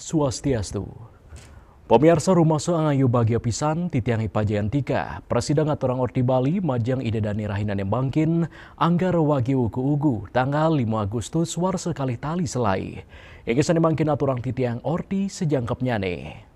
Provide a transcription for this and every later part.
Swastiastu. Pemirsa rumah seangayu bahagia pisan titiangi pajayantika. Presiden aturang Orti Bali majang ide dani rahinan yang bangkin anggar wagi ugu tanggal 5 Agustus war sekali tali selai. Yang kesan bangkin aturang titiang Orti sejangkapnya nih.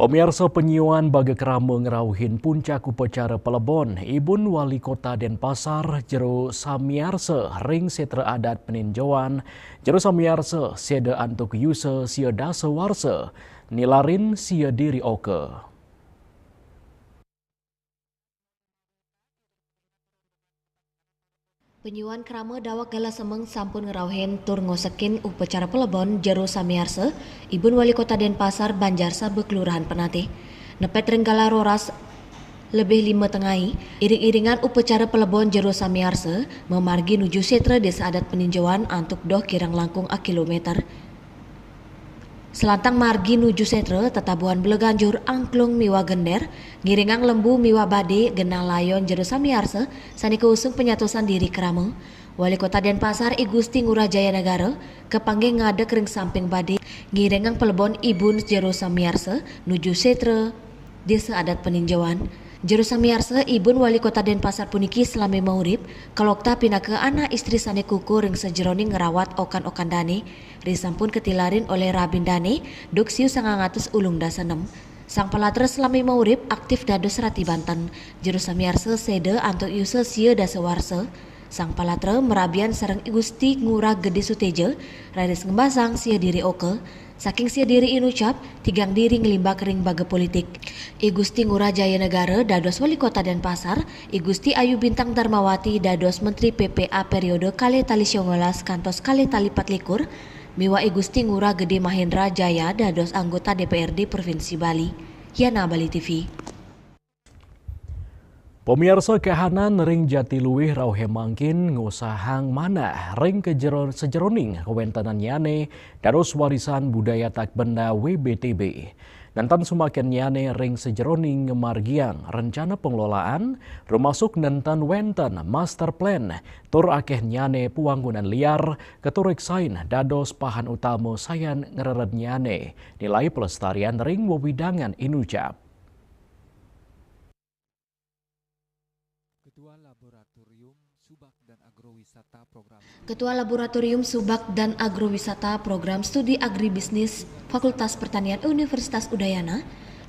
Pemirsa penyiuan bagi kerama ngerauhin puncak upacara pelebon Ibun Wali Kota Denpasar Jero Samiarse ring setra adat peninjauan Jero Samiarse seda antuk yuse sia dasa warse nilarin sia diri oke. Penyuan kerama dawak gala semeng sampun ngerauhen tur ngosekin upacara pelebon Jero Samiarse, Ibun Wali Kota Denpasar Banjarsa Kelurahan Penatih. Nepet renggala roras lebih 5 tengai, iring-iringan upacara pelebon Jero Samiarse memargi nuju setra desa adat peninjauan antuk doh kirang langkung a kilometer. Selantang margi nuju setra tetabuhan beleganjur angklung miwa gender, ngiringang lembu miwa bade genang layon Jero Samiarse sani keusung penyatusan diri kerama. Wali Kota Denpasar I Gusti Ngurah Jaya Negara kepanggih ngadek ring samping bade ngiringang pelebon Ibun Jero Samiarse nuju setra desa adat peninjauan. Jero Samiarse Ibun Wali Kota Denpasar puniki selami maurip kalokta pinake anak istri sane kuku ring sejeroning ngerawat okan-okan dane risampun ketilarin oleh Rabin Dane duk siu 900 ulung dasa 6. Sang pelatre selami maurip aktif dados rati Banten. Jero Samiarse sede antuk yuse sia dasa warse. Sang pelatre merabian sareng Gusti Ngurah Gede Suteja raris ngembasang sia diri oke. Saking sia diri inucap, tigang diri ngelimbak ring baga politik. I Gusti Ngurah Jaya Negara dados Wali Kota Denpasar, I Gusti Ayu Bintang Darmawati dados Menteri PPA periode kali tali 19 kantos kali tali 24, miwa I Gusti Ngurah Gede Mahendra Jaya dados anggota DPRD Provinsi Bali. Yana Bali TV. Pemirsa kahanan ring Jatiluwih rauhe mangkin ngusahang mana ring sejeroning kewentanan yane dados warisan budaya tak benda WBTB. Nantan sumaken yane ring sejeroning ngemargiang rencana pengelolaan termasuk nantan wenten master plan tur akeh nyane puwangunan liar keturek sain dados pahan utama sayan ngereret nyane nilai pelestarian ring wewidangan inucap. Ketua Laboratorium Subak dan Agrowisata Program Studi Agribisnis Fakultas Pertanian Universitas Udayana,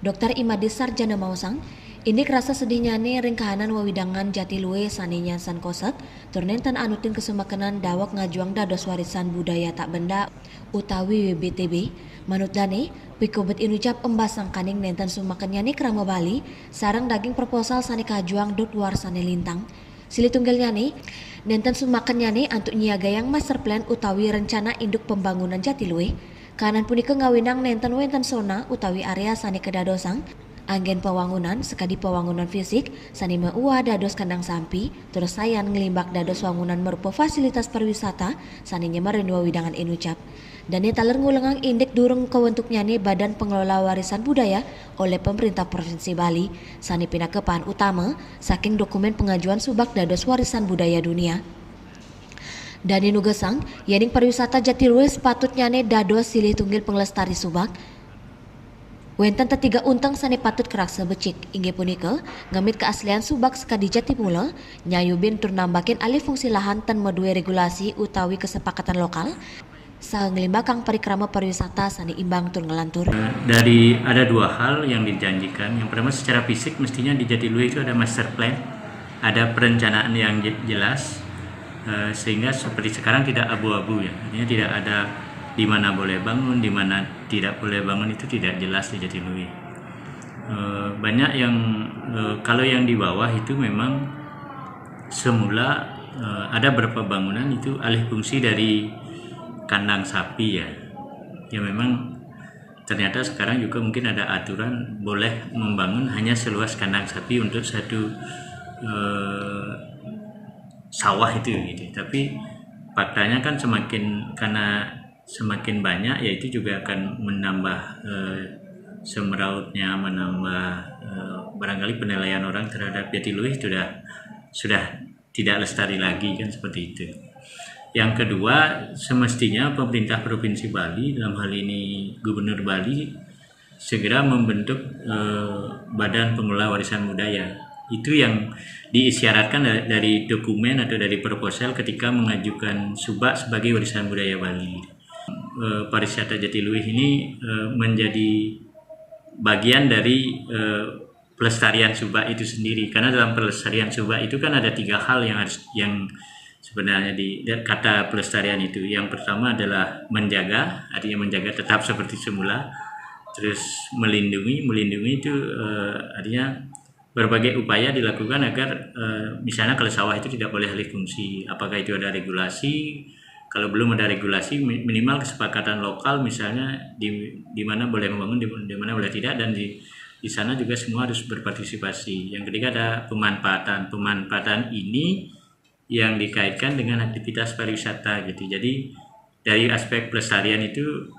Dr. Imadi Sarjana Mausang, ini kerasa sedihnya nih ring kahanan wawidangan Jatiluwe saninya san koset, turnenten anutin kesumakanan dawak ngajuang dados warisan budaya tak benda utawi WBTB. Manut dane, pikobet inucap embasang kaning nenten sumakannya nih kerama Bali, sarang daging proposal sani kajuang dot luar sani lintang. Sili tunggalnya nih, nenten sumakannya nih antuk nyiagayang master plan utawi rencana induk pembangunan Jatiluwe. Kanan punika ngawinang nenten wenten sona utawi area sani kedadosang, anggen pewangunan sekadi pewangunan fisik, sani meua dados kandang sampi, terus sayan ngelimbak dados wangunan merupa fasilitas pariwisata, sani nyemarin wawidangan inucap. Dan taler ngulengang indek durung kewentuknya nih Badan Pengelola Warisan Budaya oleh pemerintah Provinsi Bali, sani pinakepan utama saking dokumen pengajuan subak dados warisan budaya dunia. Dani nugesang, yaning pariwisata Jatiluwe sepatutnya nih dados silih tunggil penglestari subak. Wenten tetiga untang sani patut kerak sebecik, inggih punika ngamit keaslian subak sekadi Jatimula, nyayubin tur nambakin alih fungsi lahan tan medue regulasi utawi kesepakatan lokal, sangelimbakang parikrama pariwisata sani imbang tur ngelantur. Dari ada dua hal yang dijanjikan. Yang pertama secara fisik mestinya di Jatiluwe itu ada master plan, ada perencanaan yang jelas, sehingga seperti sekarang tidak abu-abu ya. Artinya tidak ada di mana boleh bangun, di mana tidak boleh bangun itu tidak jelas di Jatiluwe. Banyak yang kalau yang di bawah itu memang semula ada beberapa bangunan itu alih fungsi dari kandang sapi ya. Ya memang ternyata sekarang juga mungkin ada aturan boleh membangun hanya seluas kandang sapi untuk satu sawah itu gitu. Tapi faktanya kan semakin karena semakin banyak, ya itu juga akan menambah semerautnya, menambah barangkali penilaian orang terhadap Jatiluwih sudah tidak lestari lagi, kan seperti itu. Yang kedua, semestinya pemerintah Provinsi Bali, dalam hal ini Gubernur Bali, segera membentuk Badan Pengelola Warisan Budaya. Itu yang diisyaratkan dari dokumen atau dari proposal ketika mengajukan Subak sebagai warisan budaya Bali. Pariwisata Jatiluwih ini menjadi bagian dari pelestarian Subak itu sendiri, karena dalam pelestarian Subak itu kan ada 3 hal yang sebenarnya di kata pelestarian itu. Yang pertama adalah menjaga, artinya menjaga tetap seperti semula. Terus melindungi itu artinya berbagai upaya dilakukan agar misalnya kalau sawah itu tidak boleh alih fungsi. Apakah itu ada regulasi? Kalau belum ada regulasi, minimal kesepakatan lokal, misalnya di mana boleh membangun, di mana boleh tidak, dan di sana juga semua harus berpartisipasi. Yang ketiga ada pemanfaatan ini yang dikaitkan dengan aktivitas pariwisata gitu. Jadi dari aspek pelestarian itu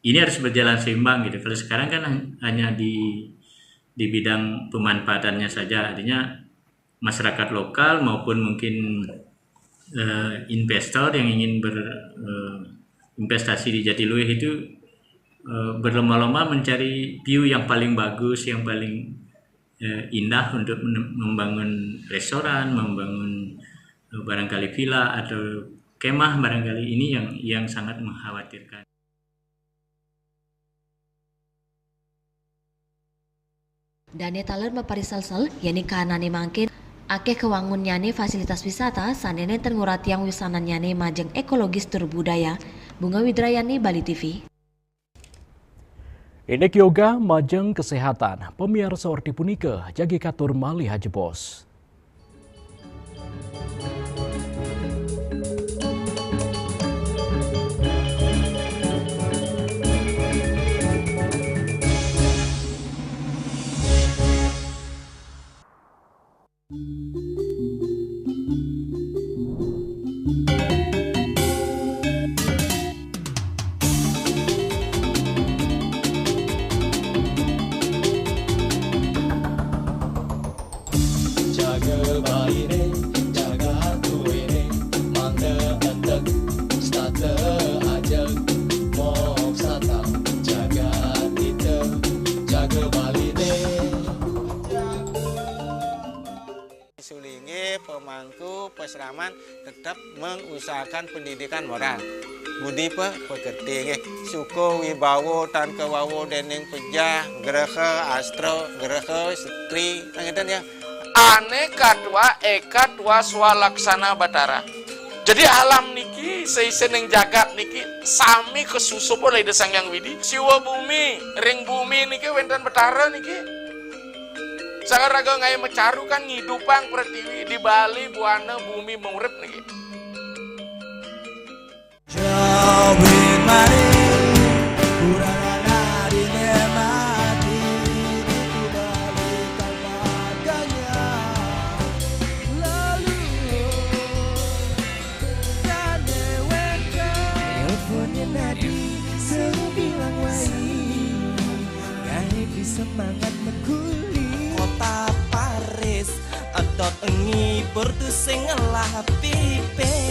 ini harus berjalan seimbang gitu. Kalau sekarang kan hanya di bidang pemanfaatannya saja, artinya masyarakat lokal maupun mungkin investor yang ingin berinvestasi di Jatiluwih itu berlomba-lomba mencari view yang paling bagus, yang paling indah untuk membangun restoran, membangun barangkali villa atau kemah, barangkali ini yang sangat mengkhawatirkan. Dane taler maparisalsel yani kanane mangkin akeh kewangun nyane fasilitas wisata sanene tengurat yang wisanan nyane majeng ekologis tur budaya. Bunga Widrayani, Bali TV. Indek yoga majeng kesehatan pemirsa orti punike jagi katur malih hajebos. Pemangku peseraman tetap mengusahakan pendidikan moral budi pekerti suku wibawo tan kewawo dening pejah gereha astro gereha setri ngeten ya aneka eka swalaksana batara. Jadi alam niki seisen yang jagat niki sami kesusup oleh desang yang widi siwa bumi ring bumi niki wenten batara niki sangat raga ngai mecaru kan ngidupang pertiwi di Bali buana bumi mengurip nih. Semangat mengkuli kota Paris adot ngibur tu sing ngelah pipes.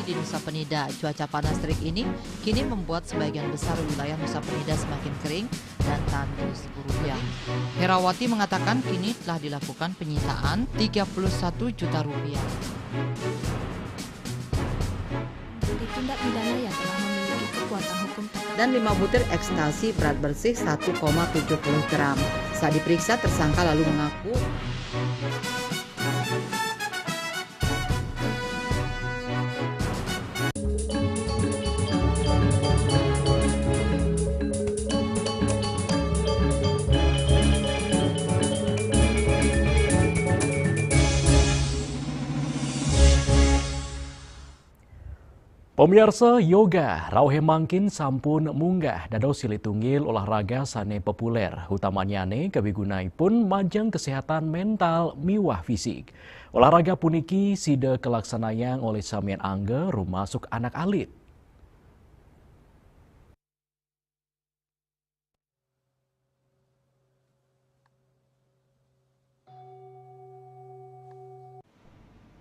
Di Nusa Penida, cuaca panas terik ini kini membuat sebagian besar wilayah Nusa Penida semakin kering dan tandus rupiah. Herawati mengatakan kini telah dilakukan penyitaan 31 juta rupiah. Tindak pidana yang telah memiliki kekuatan hukum dan 5 butir ekstasi berat bersih 1,70 gram. Saat diperiksa, tersangka lalu mengaku Pemirsa yoga, rauhe mangkin sampun munggah dados silih tunggil olahraga sane populer. Utamanya kebigunanipun majeng kesehatan mental miwah fisik. Olahraga puniki sida kelaksanayang oleh samian angge rumasuk anak alit.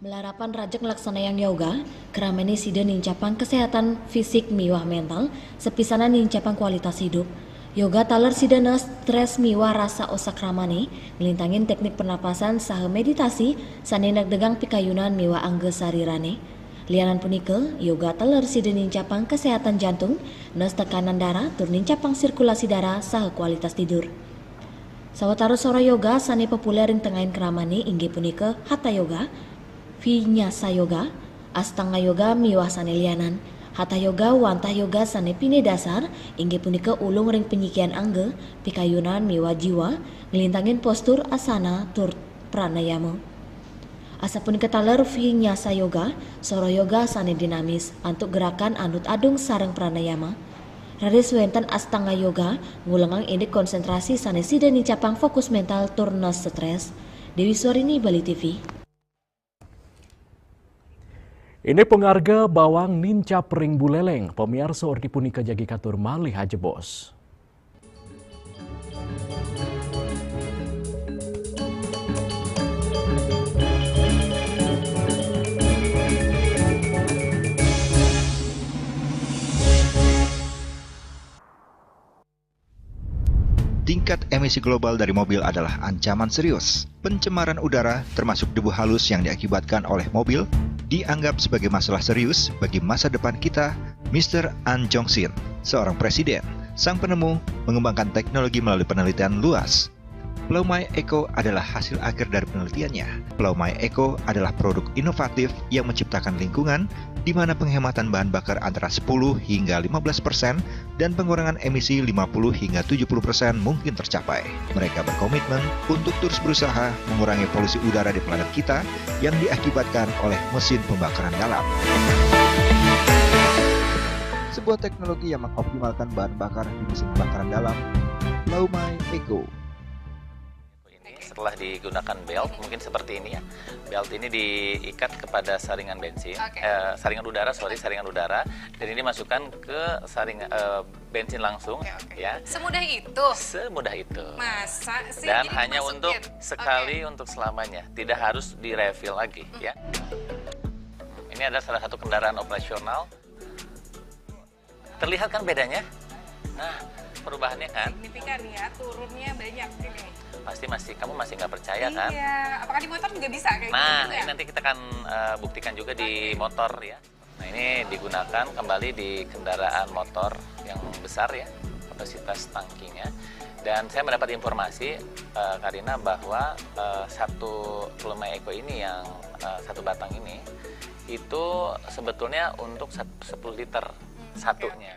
Melarapan rajak laksanayang yoga, kerameni sida nincapang kesehatan fisik miwah mental, sepisanan nincapang kualitas hidup. Yoga taler sidana stres miwah rasa osak ramani, ngelintangin teknik pernapasan saha meditasi, sanenak degang pikayunan miwah angge sarirane. Lianan punike, yoga taler sida nincapang kesehatan jantung, nes tekanan darah, tur nincapang sirkulasi darah saha kualitas tidur. Sawatara sora yoga sane populer ing tengahin keramani inggih punike hatha yoga, Vinyasa yoga, Astanga yoga miwah sane lianan, Hatha yoga wantah yoga sane pine dasar, inggih punika ulung ring penyikian angge, pikayunan miwah jiwa, ngelintangin postur asana tur pranayama. Asa punika taler Vinyasa yoga, soro yoga sane dinamis, antuk gerakan anut adung sareng pranayama. Raris wenten Astanga yoga, ngulengang ini konsentrasi sane sida nincapang fokus mental tur nes stres. Dewi Suarini, Bali TV. Ini pengharga bawang nincap ring buleleng, pemirsa ordi punika jagi katur malih aja bos. Tingkat emisi global dari mobil adalah ancaman serius. Pencemaran udara, termasuk debu halus yang diakibatkan oleh mobil, dianggap sebagai masalah serius bagi masa depan kita. Mr. An Jong-sin, seorang presiden, sang penemu, mengembangkan teknologi melalui penelitian luas. Plaumai Eco adalah hasil akhir dari penelitiannya. Plaumai Eco adalah produk inovatif yang menciptakan lingkungan di mana penghematan bahan bakar antara 10 hingga 15% dan pengurangan emisi 50 hingga 70% mungkin tercapai. Mereka berkomitmen untuk terus berusaha mengurangi polusi udara di planet kita yang diakibatkan oleh mesin pembakaran dalam. Sebuah teknologi yang mengoptimalkan bahan bakar di mesin pembakaran dalam. Plaumai Eco. Setelah digunakan belt, mungkin seperti ini ya. Belt ini diikat kepada saringan bensin, saringan udara, dan ini masukkan ke bensin langsung, ya. Semudah itu? Semudah itu. Masa sih? Dan hanya untuk sekali untuk selamanya, tidak harus direfill lagi, ya. Ini adalah salah satu kendaraan operasional. Terlihat kan bedanya? Nah, perubahannya kan? Signifikan ya, turunnya banyak ini. Kamu masih nggak percaya kan? Iya, apakah di motor juga bisa kayak gitu? Nah, ini nanti kita akan buktikan juga di motor ya. Nah, ini digunakan kembali di kendaraan motor yang besar ya, kapasitas tangkinya. Dan saya mendapat informasi, Karina, bahwa satu Plaumai Eco ini yang satu batang ini, itu sebetulnya untuk 10 liter satunya.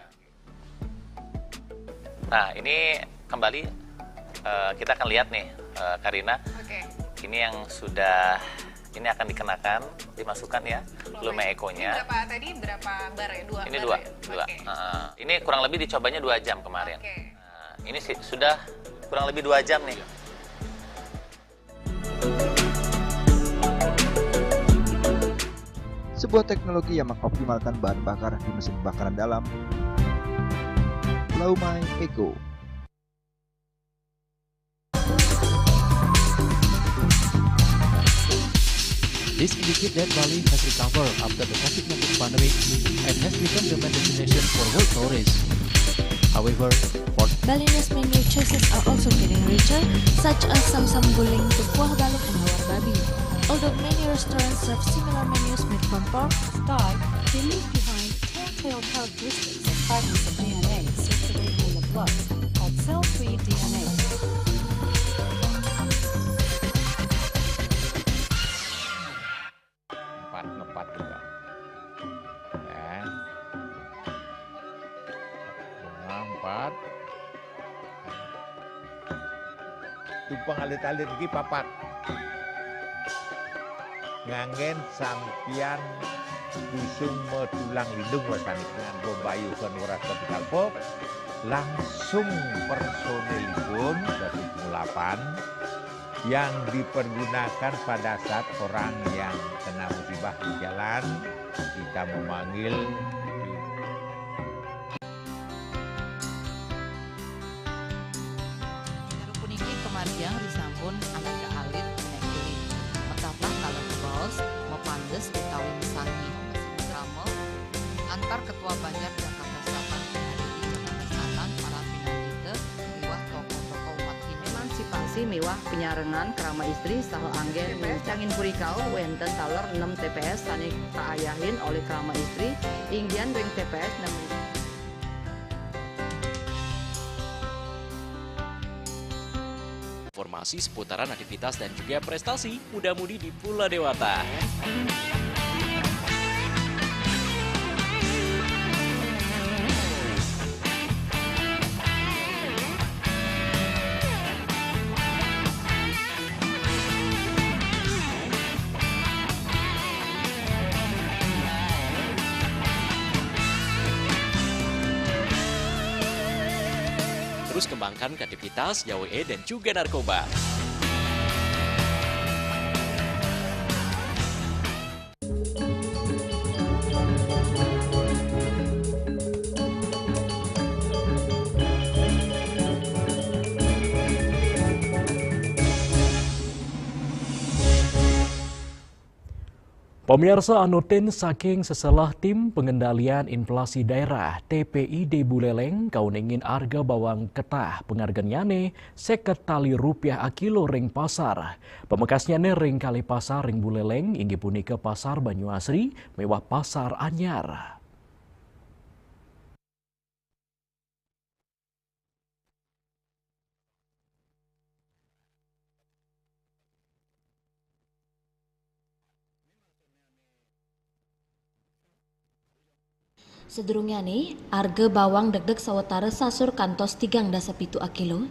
Nah, ini kembali kita akan lihat nih, Karina. Ini yang sudah, ini akan dikenakan, dimasukkan ya, Plaumai Eco-nya. Ini berapa bar ya? Ini dua. Ini kurang lebih dicobanya 2 jam kemarin. Nah, ini sudah kurang lebih 2 jam nih. Sebuah teknologi yang mengoptimalkan bahan bakar di mesin pembakaran dalam. Plaumai Eco. This indicates that Bali has recovered after the COVID-19 pandemic and has become the main destination for world tourists. However, for Balinese menu choices are also getting richer, such as Samsam Guling to Kuah Baluk and Hawar Babi. Although many restaurants serve similar menus made from pork, Start, they leave behind telltale characteristics and fragments of DNA circulating in the blood, called cell-free DNA. Ngepat juga ya. Bunga 4 tumpang alit-alit lagi papat nganggen sampian Dusun Metulang Lindung dengan Bombayu Nuras Capital Pop langsung personelipun 108 yang dipergunakan pada saat orang yang kena musibah di jalan kita memanggil puniki kemariang disampun anak alit nekuli metaplah kalau bos mepandes utawi misangi tramel antar ketua Banjar Jakarta Selatan menghadiri penasaran para finalite miwah tokoh-tokoh umat ini emansipasi miwah penyarengan kerama istri saha anggen TPS Cangin Purikau wenten taler 6 TPS sanik kaayahin oleh kerama istri inggian ring TPS 6. Informasi seputaran aktivitas dan juga prestasi muda-mudi di Pulau Dewata. Terus kembangkan kreativitas, YWE, dan juga narkoba. Pemirsa anutin saking seselah tim pengendalian inflasi daerah TPID Buleleng kauningin harga bawang ketah pengharganyane Rp50 a kilo ring pasar. Pemekasnyane ring kali pasar ring Buleleng inggih punika pasar Banyuasri mewah pasar anyar. Sedurungnya nih, harga bawang deg-deg sawetara sasur kantos 3,7 a kilo.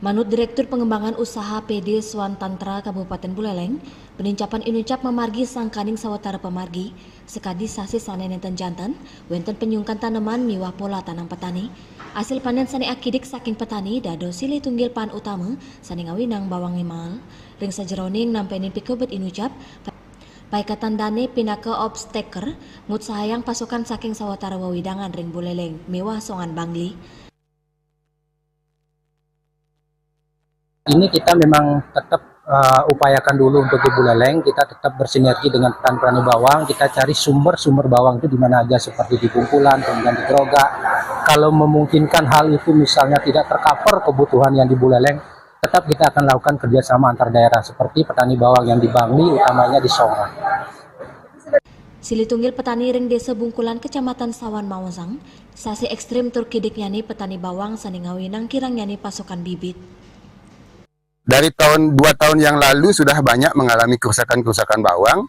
Manut Direktur Pengembangan Usaha PD Swantantra Kabupaten Buleleng, penincapan inucap memargi sangkaning sawetara pemargi, sekadi sasi sanenenten jantan, wenten penyungkan tanaman miwah pola tanam petani. Hasil panen sani akidik saking petani dado silih tunggil pan utama sani ngawinang bawang imal. Ring sajeroning nampenin pikobet inucap, paikatan dane pinaka obsteker, mut sahayang pasukan saking sawatara wawidangan ring Buleleng, mewah songan Bangli. Ini kita memang tetap upayakan dulu untuk di Buleleng, kita tetap bersinergi dengan petani bawang, kita cari sumber-sumber bawang itu di mana aja seperti di Bungkulan, kemudian di Grogak. Kalau memungkinkan hal itu misalnya tidak tercover kebutuhan yang di Buleleng, tetap kita akan lakukan kerjasama antar daerah seperti petani bawang yang di Bangli, utamanya di Songa. Silitunggil petani ring desa Bungkulan Kecamatan Sawan Mawasang, sasi ekstrim turkidik nyani petani bawang sani ngawinang kirang nyani pasokan bibit. Dari 2 tahun yang lalu sudah banyak mengalami kerusakan-kerusakan bawang.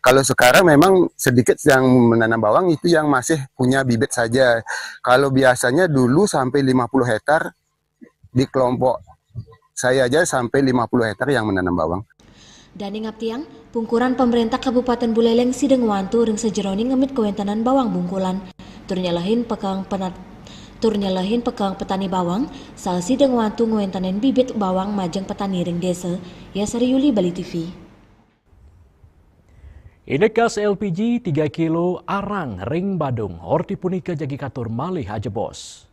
Kalau sekarang memang sedikit yang menanam bawang itu yang masih punya bibit saja. Kalau biasanya dulu sampai 50 hektar di kelompok saya aja sampai 50 hektar yang menanam bawang. Dani ngaptiang, pungkuran pemerintah Kabupaten Buleleng sideng wantu ring sejeroni ngemit kewentanan bawang Bungkulan. Turnyalahin pekang petani bawang, salah sideng wantu ngewentanan bibit bawang majeng petani ring desa. Yasari Yuli, Bali TV. Inekas LPG 3 kilo arang ring Badung, horti punika jagi katur malih aja bos.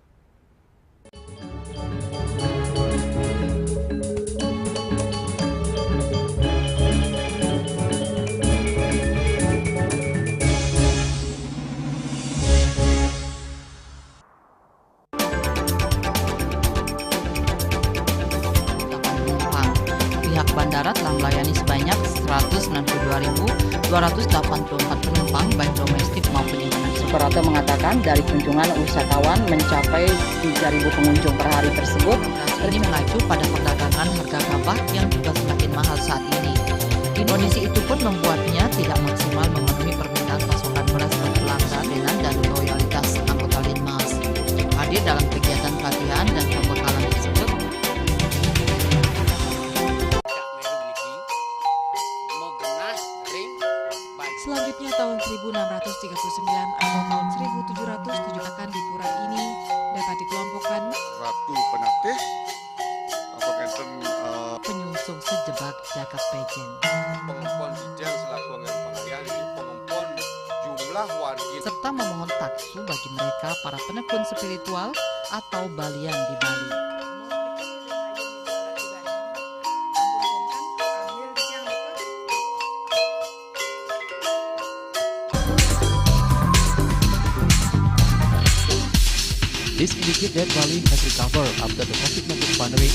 Bandara telah melayani sebanyak 192.284 penumpang baik domestik maupun internasional. Superato mengatakan dari kunjungan wisatawan mencapai 3.000 pengunjung per hari tersebut. Ini mengacu pada perdagangan harga gabah yang juga semakin mahal saat ini. Kondisi itu pun membuatnya tidak maksimal memenuhi permintaan pasokan beras ke pelanggan dan loyalitas anggota Linmas. Hadir dalam kegiatan pelatihan dan pembekalan tersebut. Selanjutnya tahun 1600 zakat pejen. Pengempon bidang selaku anggaran pengalian di pengempon jumlah warga serta memohon taksu bagi mereka para penekun spiritual atau balian di Bali. This indicates that Bali has recovered after the COVID-19 pandemic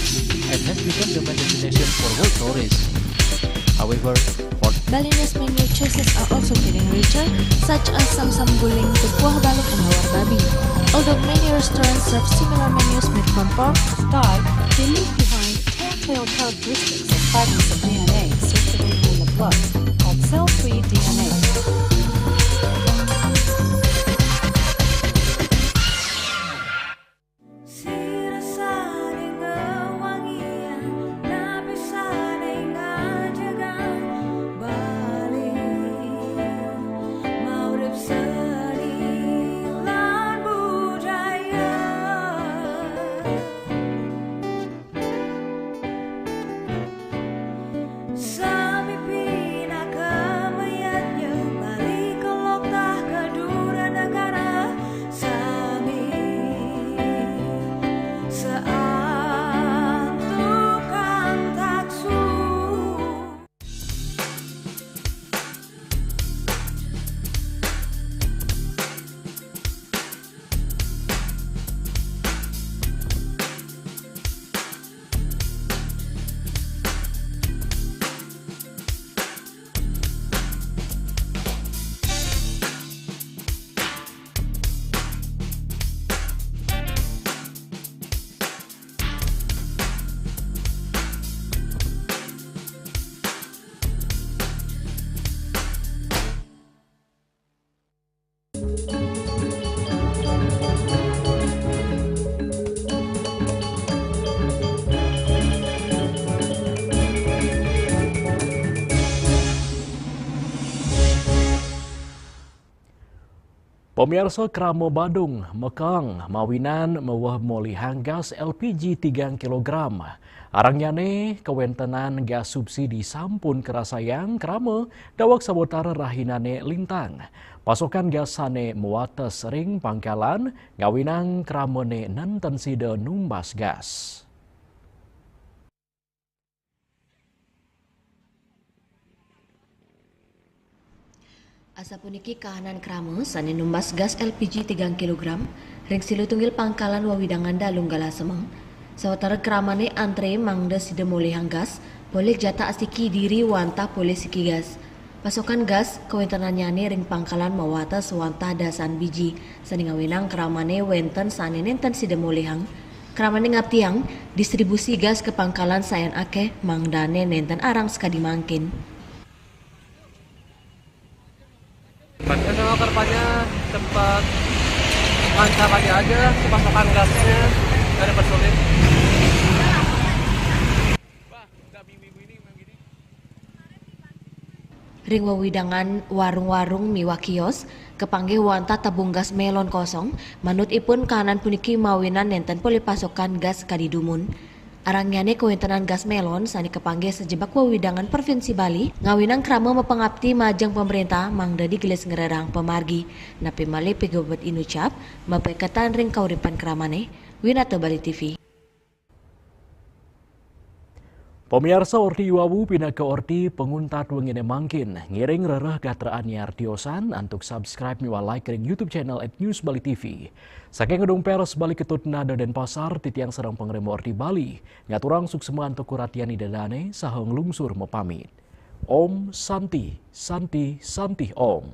and has become the main destination for world tourists. However, Balinese menu choices are also getting richer, such as Samsam Guling, the kuah baluk, and hawar babi. Although many restaurants serve similar menus made from pork, Start, they leave behind telltale characteristics of fragments of DNA circulating in the blood, called cell-free DNA. Pemirsa Kramo Badung, Mekang, Mawinan, mewah molihan gas LPG 3 kg. Arangyane kewentenan gas subsidi sampun kerasayang Kramo, dawak sabotara rahinane lintang. Pasokan gas sane muates ring pangkalan, ngawinang Kramone nenten sida numbas gas. Asa puniki kahanan Kramo sane numbas gas LPG 3 kg ring silu tunggil pangkalan wawidangan dalung gala semang. Sawatara Kramane antre mangda sida molehang gas boleh jata asiki diri wanta boleh siki gas. Pasokan gas kewentenannya ring pangkalan mawata sewanta dasan biji sani ngawinang Kramane wenten sane nenten sida molehang. Kramane ngaptiang distribusi gas ke pangkalan sayan akeh mangdane nenten arang sekadi mangkin. Sama kerpanya cepat lancar lagi aja pasokan gasnya dari bersulit. Ring wawidangan warung-warung miwa kios kepanggih wanta tabung gas melon kosong manut ipun kahanan puniki mawinan nenten poli pasokan gas kadidumun. Arangyane kewentenan gas melon sani kepanggih sejebak wawidangan Provinsi Bali ngawinang Kramo mapengabti majang pemerintah mangda digelis ngererang pemargi napi male pegobat inucap mapekatan ring kauripan Kramane Winata Bali TV. Pemirsa orti wawu pindah ke orti penguntat wengine mangkin ngiring rereh gatraan artiosan untuk subscribe miwa like ring YouTube channel @News Bali TV. Saking gedung pers Bali Ketut Nada dan Pasar titiang serang pengrem orti Bali ngaturang suksema untuk kuratian idadane saheng lungsur mepamit. Om Santi Santi Santi Om.